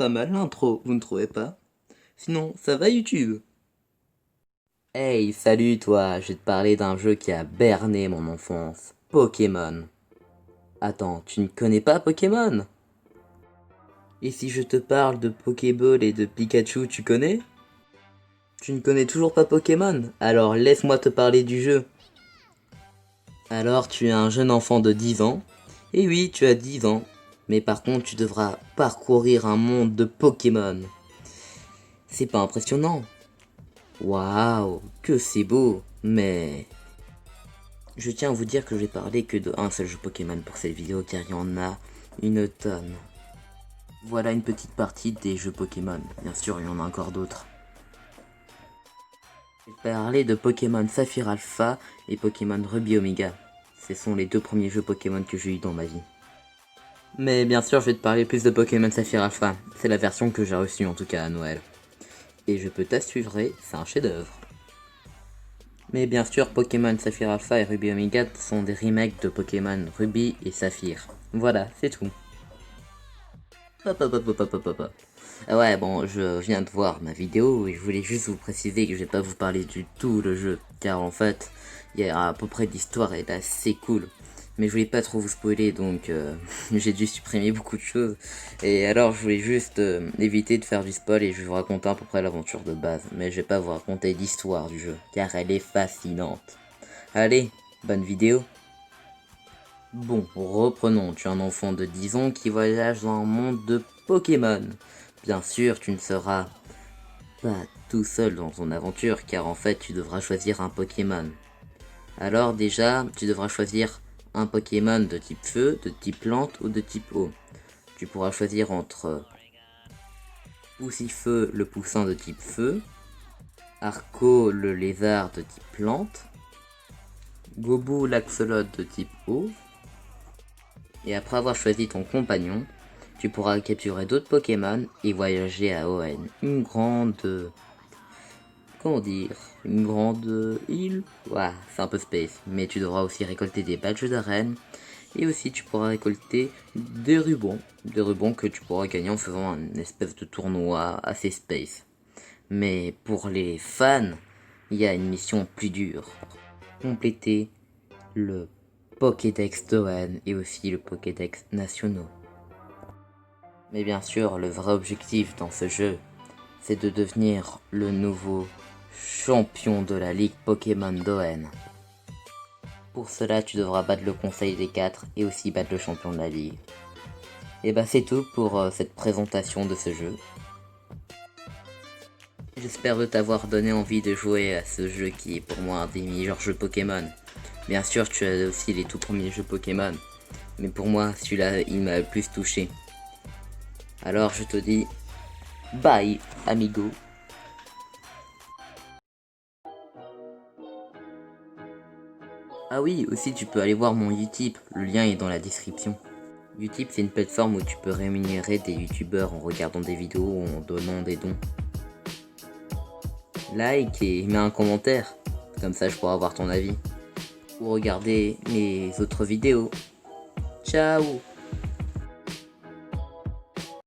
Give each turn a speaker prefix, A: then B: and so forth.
A: Pas mal l'intro, vous ne trouvez pas? Sinon, ça va YouTube? Hey, salut toi, je vais te parler d'un jeu qui a berné mon enfance. Pokémon. Attends, tu ne connais pas Pokémon? Et si je te parle de Pokéball et de Pikachu, tu connais? Tu ne connais toujours pas Pokémon? Alors laisse-moi te parler du jeu. Alors tu es un jeune enfant de 10 ans. Et oui, tu as 10 ans. Mais par contre, tu devras parcourir un monde de Pokémon. C'est pas impressionnant? Waouh, que c'est beau, mais... Je tiens à vous dire que je vais parler que de un seul jeu Pokémon pour cette vidéo car il y en a une tonne. Voilà une petite partie des jeux Pokémon, bien sûr il y en a encore d'autres. Je vais parler de Pokémon Saphir Alpha et Pokémon Ruby Omega. Ce sont les deux premiers jeux Pokémon que j'ai eu dans ma vie. Mais bien sûr je vais te parler plus de Pokémon Saphir Alpha, c'est la version que j'ai reçue en tout cas à Noël. Et je peux t'assurer, c'est un chef-d'œuvre. Mais bien sûr, Pokémon Saphir Alpha et Ruby Omega sont des remakes de Pokémon Ruby et Saphir. Voilà, c'est tout. Ah ouais, bon, je viens de voir ma vidéo et je voulais juste vous préciser que je vais pas vous parler du tout le jeu, car en fait, il y a à peu près d'histoire et est assez cool. Mais je voulais pas trop vous spoiler, donc j'ai dû supprimer beaucoup de choses. Et alors, je voulais juste éviter de faire du spoil et je vais vous raconter à peu près l'aventure de base. Mais je vais pas vous raconter l'histoire du jeu, car elle est fascinante. Allez, bonne vidéo. Bon, reprenons. Tu es un enfant de 10 ans qui voyage dans un monde de Pokémon. Bien sûr, tu ne seras pas tout seul dans ton aventure, car en fait, tu devras choisir un Pokémon. Alors déjà, tu devras choisir un Pokémon de type feu, de type plante ou de type eau. Tu pourras choisir entre Poussifeu, le poussin de type feu, Arco, le lézard de type plante, Gobu, l'axolote de type eau. Et après avoir choisi ton compagnon, tu pourras capturer d'autres Pokémon et voyager à Hoenn, une grande... Comment dire? Une grande île? Ouais, c'est un peu space, mais tu devras aussi récolter des badges d'arène, et aussi tu pourras récolter des rubans que tu pourras gagner en faisant une espèce de tournoi assez space. Mais pour les fans, il y a une mission plus dure. Compléter le Pokédex d'Hoenn et aussi le Pokédex nationaux. Mais bien sûr, le vrai objectif dans ce jeu, c'est de devenir le nouveau champion de la Ligue Pokémon d'Hoenn. Pour cela, tu devras battre le Conseil des 4 et aussi battre le champion de la Ligue. Et bah c'est tout pour cette présentation de ce jeu. J'espère de t'avoir donné envie de jouer à ce jeu qui est pour moi un des meilleurs jeux Pokémon. Bien sûr, tu as aussi les tout premiers jeux Pokémon, mais pour moi, celui-là, il m'a le plus touché. Alors je te dis, bye, amigo. Ah oui, aussi tu peux aller voir mon Utip, le lien est dans la description. Utip c'est une plateforme où tu peux rémunérer des youtubeurs en regardant des vidéos ou en donnant des dons. Like et mets un commentaire, comme ça je pourrai avoir ton avis. Ou regarder mes autres vidéos. Ciao.